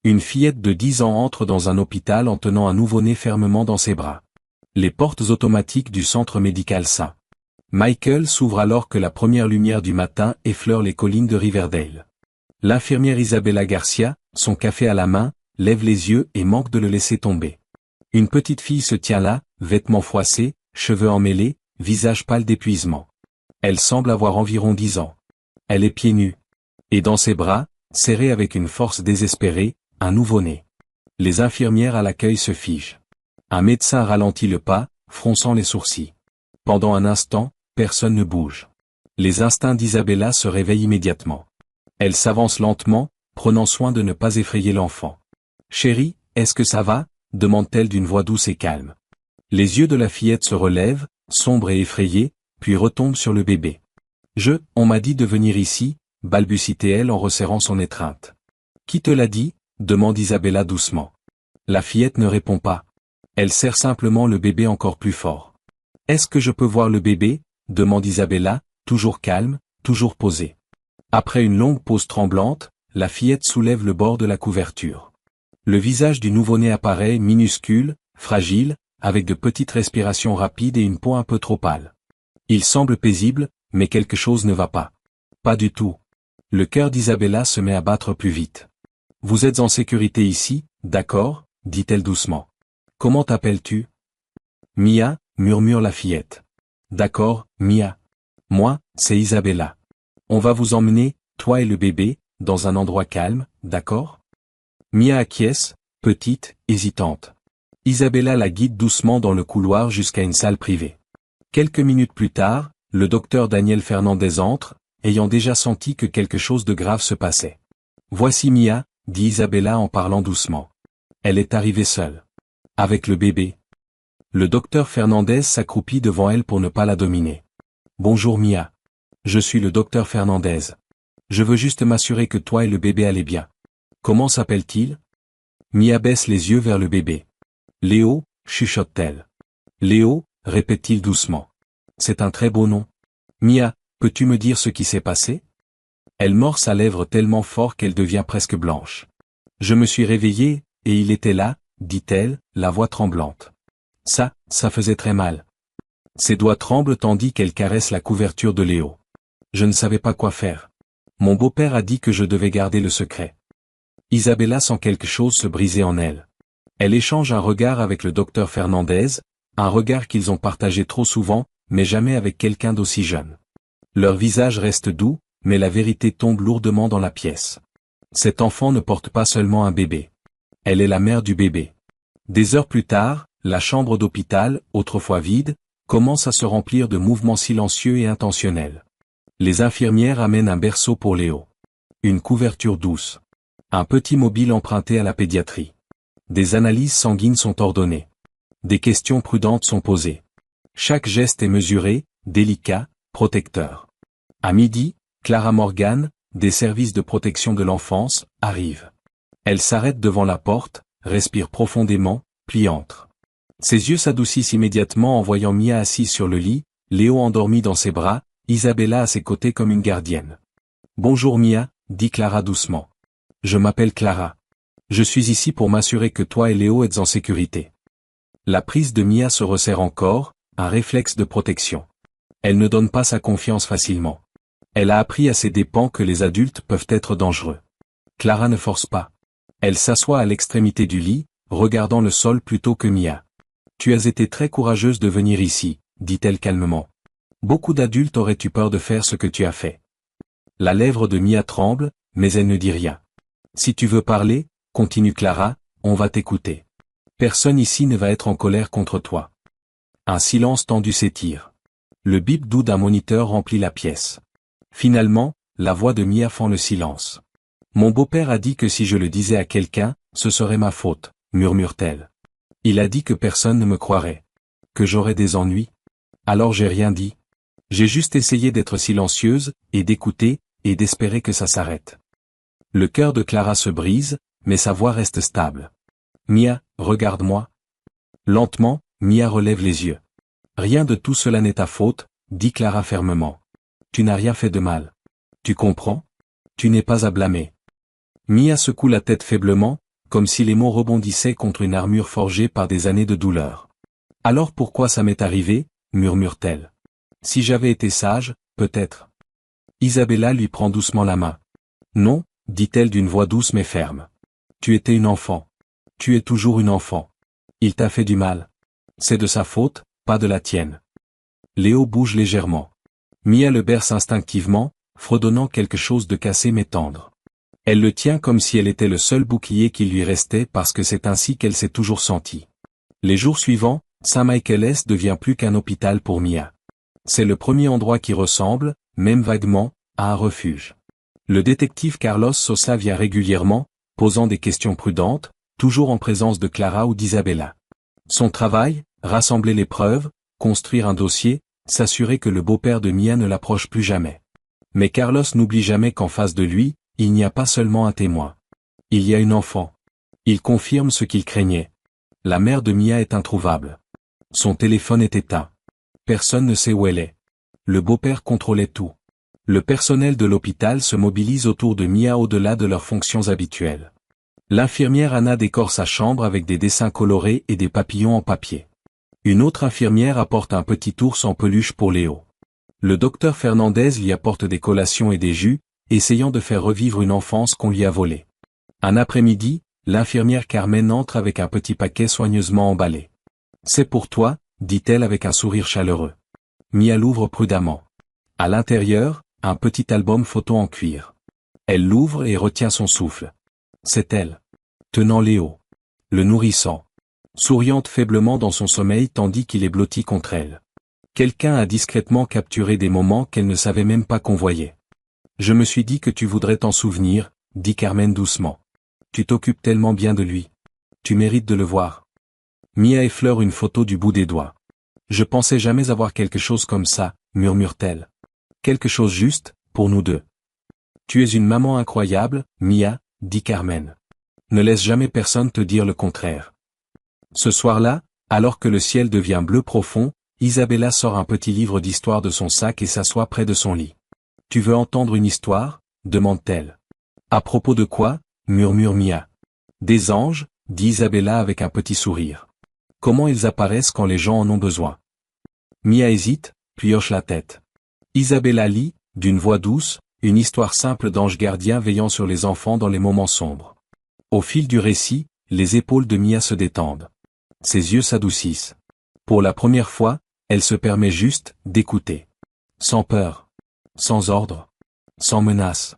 Une fillette de 10 ans entre dans un hôpital en tenant un nouveau-né fermement dans ses bras. Les portes automatiques du centre médical St. Michael s'ouvrent alors que la première lumière du matin effleure les collines de Riverdale. L'infirmière Isabella Garcia, son café à la main, lève les yeux et manque de le laisser tomber. Une petite fille se tient là, vêtements froissés, cheveux emmêlés, visage pâle d'épuisement. Elle semble avoir environ 10 ans. Elle est pieds nus. Et dans ses bras, serré avec une force désespérée, un nouveau-né. Les infirmières à l'accueil se figent. Un médecin ralentit le pas, fronçant les sourcils. Pendant un instant, personne ne bouge. Les instincts d'Isabella se réveillent immédiatement. Elle s'avance lentement, prenant soin de ne pas effrayer l'enfant. « Chérie, est-ce que ça va ?» demande-t-elle d'une voix douce et calme. Les yeux de la fillette se relèvent, sombres et effrayés, puis retombent sur le bébé. « On m'a dit de venir ici » balbutie-t-elle en resserrant son étreinte. « Qui te l'a dit ?» demande Isabella doucement. La fillette ne répond pas. Elle serre simplement le bébé encore plus fort. « Est-ce que je peux voir le bébé ?» demande Isabella, toujours calme, toujours posée. Après une longue pause tremblante, la fillette soulève le bord de la couverture. Le visage du nouveau-né apparaît minuscule, fragile, avec de petites respirations rapides et une peau un peu trop pâle. Il semble paisible, mais quelque chose ne va pas. Pas du tout. Le cœur d'Isabella se met à battre plus vite. « Vous êtes en sécurité ici, d'accord ?» dit-elle doucement. « Comment t'appelles-tu » ? « Mia » murmure la fillette. « D'accord, Mia. Moi, c'est Isabella. On va vous emmener, toi et le bébé, dans un endroit calme, d'accord ?» Mia acquiesce, petite, hésitante. Isabella la guide doucement dans le couloir jusqu'à une salle privée. Quelques minutes plus tard, le docteur Daniel Fernandez entre, ayant déjà senti que quelque chose de grave se passait. « Voici Mia » dit Isabella en parlant doucement. Elle est arrivée seule. Avec le bébé. Le docteur Fernandez s'accroupit devant elle pour ne pas la dominer. « Bonjour Mia. Je suis le docteur Fernandez. Je veux juste m'assurer que toi et le bébé allez bien. Comment s'appelle-t-il » Mia baisse les yeux vers le bébé. « Léo » chuchote-t-elle. « Léo » répète-t-il doucement. « C'est un très beau nom. Mia, peux-tu me dire ce qui s'est passé ?» Elle mord sa lèvre tellement fort qu'elle devient presque blanche. « Je me suis réveillée, et il était là, » dit-elle, la voix tremblante. « Ça faisait très mal. » Ses doigts tremblent tandis qu'elle caresse la couverture de Léo. « Je ne savais pas quoi faire. Mon beau-père a dit que je devais garder le secret. » Isabella sent quelque chose se briser en elle. Elle échange un regard avec le docteur Fernandez, un regard qu'ils ont partagé trop souvent, mais jamais avec quelqu'un d'aussi jeune. Leur visage reste doux, mais la vérité tombe lourdement dans la pièce. Cet enfant ne porte pas seulement un bébé. Elle est la mère du bébé. Des heures plus tard, la chambre d'hôpital, autrefois vide, commence à se remplir de mouvements silencieux et intentionnels. Les infirmières amènent un berceau pour Léo. Une couverture douce. Un petit mobile emprunté à la pédiatrie. Des analyses sanguines sont ordonnées. Des questions prudentes sont posées. Chaque geste est mesuré, délicat, protecteur. À midi, Clara Morgan, des services de protection de l'enfance, arrive. Elle s'arrête devant la porte, respire profondément, puis entre. Ses yeux s'adoucissent immédiatement en voyant Mia assise sur le lit, Léo endormi dans ses bras, Isabella à ses côtés comme une gardienne. « Bonjour Mia » dit Clara doucement. « Je m'appelle Clara. Je suis ici pour m'assurer que toi et Léo êtes en sécurité. » La prise de Mia se resserre encore, un réflexe de protection. Elle ne donne pas sa confiance facilement. Elle a appris à ses dépens que les adultes peuvent être dangereux. Clara ne force pas. Elle s'assoit à l'extrémité du lit, regardant le sol plutôt que Mia. « Tu as été très courageuse de venir ici » dit-elle calmement. « Beaucoup d'adultes auraient eu peur de faire ce que tu as fait. » La lèvre de Mia tremble, mais elle ne dit rien. « Si tu veux parler, continue Clara, on va t'écouter. Personne ici ne va être en colère contre toi. » Un silence tendu s'étire. Le bip doux d'un moniteur remplit la pièce. Finalement, la voix de Mia fend le silence. « Mon beau-père a dit que si je le disais à quelqu'un, ce serait ma faute, » murmure-t-elle. « Il a dit que personne ne me croirait. Que j'aurais des ennuis. Alors j'ai rien dit. J'ai juste essayé d'être silencieuse, et d'écouter, et d'espérer que ça s'arrête. » Le cœur de Clara se brise, mais sa voix reste stable. « Mia, regarde-moi. » Lentement, Mia relève les yeux. « Rien de tout cela n'est ta faute, » dit Clara fermement. « Tu n'as rien fait de mal. Tu comprends ? Tu n'es pas à blâmer. » Mia secoue la tête faiblement, comme si les mots rebondissaient contre une armure forgée par des années de douleur. Alors pourquoi ça m'est arrivé, murmure-t-elle. Si j'avais été sage, peut-être. Isabella lui prend doucement la main. Non, dit-elle d'une voix douce mais ferme. Tu étais une enfant. Tu es toujours une enfant. Il t'a fait du mal. C'est de sa faute, pas de la tienne. Léo bouge légèrement. Mia le berce instinctivement, fredonnant quelque chose de cassé mais tendre. Elle le tient comme si elle était le seul bouclier qui lui restait parce que c'est ainsi qu'elle s'est toujours sentie. Les jours suivants, Saint-Michel-Est devient plus qu'un hôpital pour Mia. C'est le premier endroit qui ressemble, même vaguement, à un refuge. Le détective Carlos Sosa vient régulièrement, posant des questions prudentes, toujours en présence de Clara ou d'Isabella. Son travail, rassembler les preuves, construire un dossier, s'assurer que le beau-père de Mia ne l'approche plus jamais. Mais Carlos n'oublie jamais qu'en face de lui, il n'y a pas seulement un témoin. Il y a une enfant. Il confirme ce qu'il craignait. La mère de Mia est introuvable. Son téléphone est éteint. Personne ne sait où elle est. Le beau-père contrôlait tout. Le personnel de l'hôpital se mobilise autour de Mia au-delà de leurs fonctions habituelles. L'infirmière Anna décore sa chambre avec des dessins colorés et des papillons en papier. Une autre infirmière apporte un petit ours en peluche pour Léo. Le docteur Fernandez lui apporte des collations et des jus, essayant de faire revivre une enfance qu'on lui a volée. Un après-midi, l'infirmière Carmen entre avec un petit paquet soigneusement emballé. C'est pour toi, dit-elle avec un sourire chaleureux. Mia l'ouvre prudemment. À l'intérieur, un petit album photo en cuir. Elle l'ouvre et retient son souffle. C'est elle. Tenant Léo. Le nourrissant. Souriante faiblement dans son sommeil tandis qu'il est blotti contre elle. Quelqu'un a discrètement capturé des moments qu'elle ne savait même pas qu'on voyait. Je me suis dit que tu voudrais t'en souvenir, dit Carmen doucement. Tu t'occupes tellement bien de lui. Tu mérites de le voir. Mia effleure une photo du bout des doigts. Je pensais jamais avoir quelque chose comme ça, murmure-t-elle. Quelque chose juste, pour nous deux. Tu es une maman incroyable, Mia, dit Carmen. Ne laisse jamais personne te dire le contraire. Ce soir-là, alors que le ciel devient bleu profond, Isabella sort un petit livre d'histoire de son sac et s'assoit près de son lit. Tu veux entendre une histoire? Demande-t-elle. À propos de quoi? Murmure Mia. Des anges, dit Isabella avec un petit sourire. Comment ils apparaissent quand les gens en ont besoin? Mia hésite, puis hoche la tête. Isabella lit, d'une voix douce, une histoire simple d'ange gardien veillant sur les enfants dans les moments sombres. Au fil du récit, les épaules de Mia se détendent. Ses yeux s'adoucissent. Pour la première fois, elle se permet juste d'écouter. Sans peur. Sans ordre. Sans menace.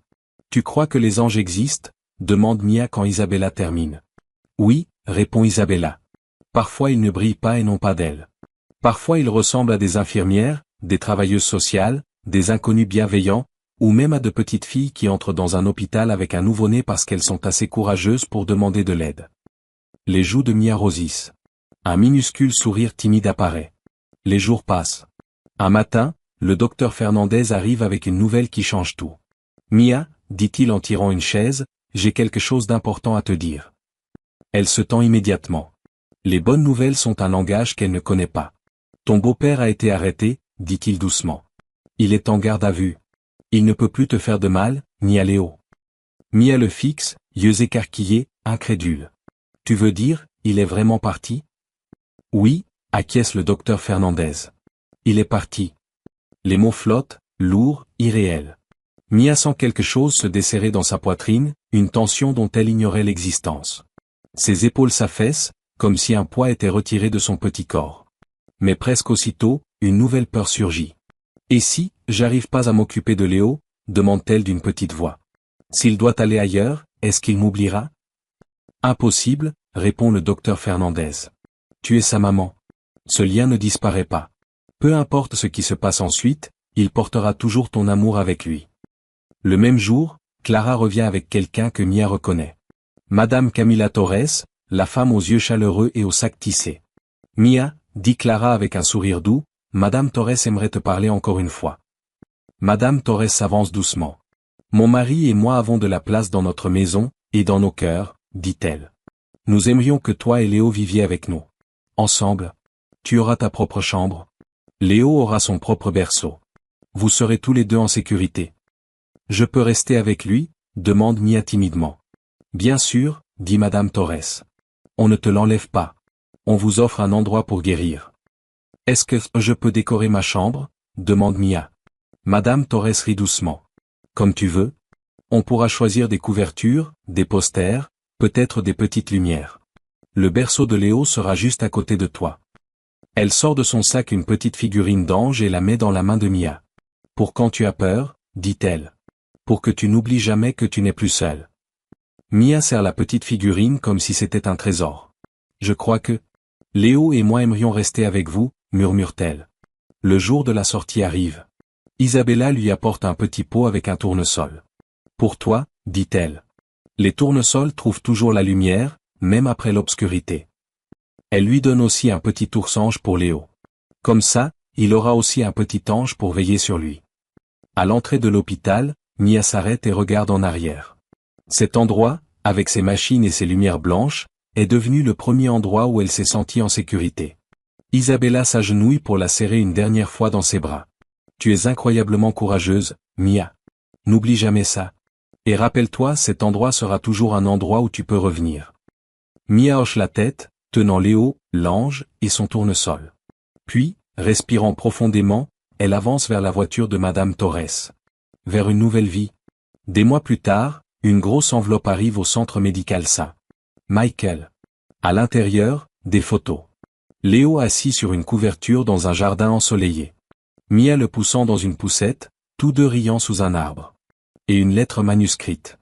Tu crois que les anges existent? Demande Mia quand Isabella termine. Oui, répond Isabella. Parfois ils ne brillent pas et n'ont pas d'ailes. Parfois ils ressemblent à des infirmières, des travailleuses sociales, des inconnus bienveillants, ou même à de petites filles qui entrent dans un hôpital avec un nouveau-né parce qu'elles sont assez courageuses pour demander de l'aide. Les joues de Mia rougissent. Un minuscule sourire timide apparaît. Les jours passent. Un matin, le docteur Fernandez arrive avec une nouvelle qui change tout. Mia, dit-il en tirant une chaise, j'ai quelque chose d'important à te dire. Elle se tend immédiatement. Les bonnes nouvelles sont un langage qu'elle ne connaît pas. Ton beau-père a été arrêté, dit-il doucement. Il est en garde à vue. Il ne peut plus te faire de mal, ni à Léo. Mia le fixe, yeux écarquillés, incrédule. Tu veux dire, il est vraiment parti? Oui, acquiesce le docteur Fernandez. Il est parti. Les mots flottent, lourds, irréels. Mia sent quelque chose se desserrer dans sa poitrine, une tension dont elle ignorait l'existence. Ses épaules s'affaissent, comme si un poids était retiré de son petit corps. Mais presque aussitôt, une nouvelle peur surgit. Et si, j'arrive pas à m'occuper de Léo, demande-t-elle d'une petite voix. S'il doit aller ailleurs, est-ce qu'il m'oubliera? Impossible, répond le docteur Fernandez. Tu es sa maman. Ce lien ne disparaît pas. Peu importe ce qui se passe ensuite, il portera toujours ton amour avec lui. Le même jour, Clara revient avec quelqu'un que Mia reconnaît. Madame Camila Torres, la femme aux yeux chaleureux et au sac tissé. Mia, dit Clara avec un sourire doux, Madame Torres aimerait te parler encore une fois. Madame Torres s'avance doucement. Mon mari et moi avons de la place dans notre maison, et dans nos cœurs, dit-elle. Nous aimerions que toi et Léo viviez avec nous. Ensemble. Tu auras ta propre chambre. Léo aura son propre berceau. Vous serez tous les deux en sécurité. Je peux rester avec lui? Demande Mia timidement. Bien sûr, dit Madame Torres. On ne te l'enlève pas. On vous offre un endroit pour guérir. Est-ce que je peux décorer ma chambre? Demande Mia. Madame Torres rit doucement. Comme tu veux. On pourra choisir des couvertures, des posters, peut-être des petites lumières. Le berceau de Léo sera juste à côté de toi. Elle sort de son sac une petite figurine d'ange et la met dans la main de Mia. Pour quand tu as peur, dit-elle. Pour que tu n'oublies jamais que tu n'es plus seul. Mia serre la petite figurine comme si c'était un trésor. Je crois que Léo et moi aimerions rester avec vous, murmure-t-elle. Le jour de la sortie arrive. Isabella lui apporte un petit pot avec un tournesol. Pour toi, dit-elle. Les tournesols trouvent toujours la lumière, même après l'obscurité. Elle lui donne aussi un petit oursange pour Léo. Comme ça, il aura aussi un petit ange pour veiller sur lui. À l'entrée de l'hôpital, Mia s'arrête et regarde en arrière. Cet endroit, avec ses machines et ses lumières blanches, est devenu le premier endroit où elle s'est sentie en sécurité. Isabella s'agenouille pour la serrer une dernière fois dans ses bras. Tu es incroyablement courageuse, Mia. N'oublie jamais ça. Et rappelle-toi, cet endroit sera toujours un endroit où tu peux revenir. Mia hoche la tête, tenant Léo, l'ange, et son tournesol. Puis, respirant profondément, elle avance vers la voiture de Madame Torres. Vers une nouvelle vie. Des mois plus tard, une grosse enveloppe arrive au centre médical St. Michael. À l'intérieur, des photos. Léo assis sur une couverture dans un jardin ensoleillé. Mia le poussant dans une poussette, tous deux riant sous un arbre. Et une lettre manuscrite.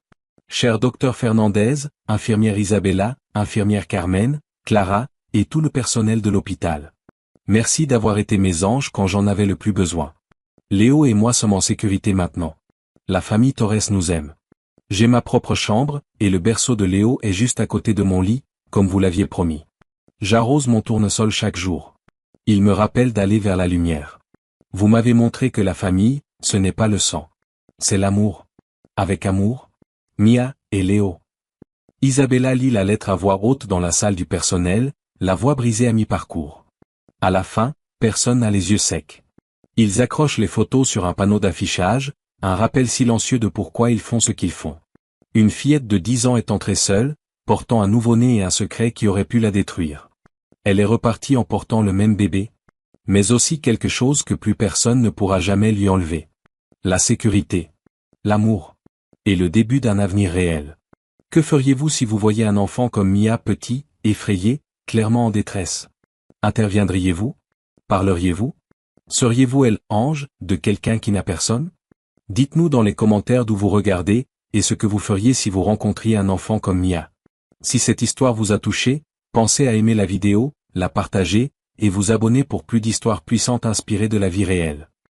Cher docteur Fernandez, infirmière Isabella, infirmière Carmen, Clara, et tout le personnel de l'hôpital. Merci d'avoir été mes anges quand j'en avais le plus besoin. Léo et moi sommes en sécurité maintenant. La famille Torres nous aime. J'ai ma propre chambre, et le berceau de Léo est juste à côté de mon lit, comme vous l'aviez promis. J'arrose mon tournesol chaque jour. Il me rappelle d'aller vers la lumière. Vous m'avez montré que la famille, ce n'est pas le sang. C'est l'amour. Avec amour, Mia et Léo. Isabella lit la lettre à voix haute dans la salle du personnel, la voix brisée à mi-parcours. À la fin, personne n'a les yeux secs. Ils accrochent les photos sur un panneau d'affichage, un rappel silencieux de pourquoi ils font ce qu'ils font. Une fillette de 10 ans est entrée seule, portant un nouveau-né et un secret qui aurait pu la détruire. Elle est repartie en portant le même bébé, mais aussi quelque chose que plus personne ne pourra jamais lui enlever. La sécurité, l'amour, et le début d'un avenir réel. Que feriez-vous si vous voyiez un enfant comme Mia petit, effrayé, clairement en détresse? Interviendriez-vous? Parleriez-vous? Seriez-vous elle, ange, de quelqu'un qui n'a personne? Dites-nous dans les commentaires d'où vous regardez, et ce que vous feriez si vous rencontriez un enfant comme Mia. Si cette histoire vous a touché, pensez à aimer la vidéo, la partager, et vous abonner pour plus d'histoires puissantes inspirées de la vie réelle.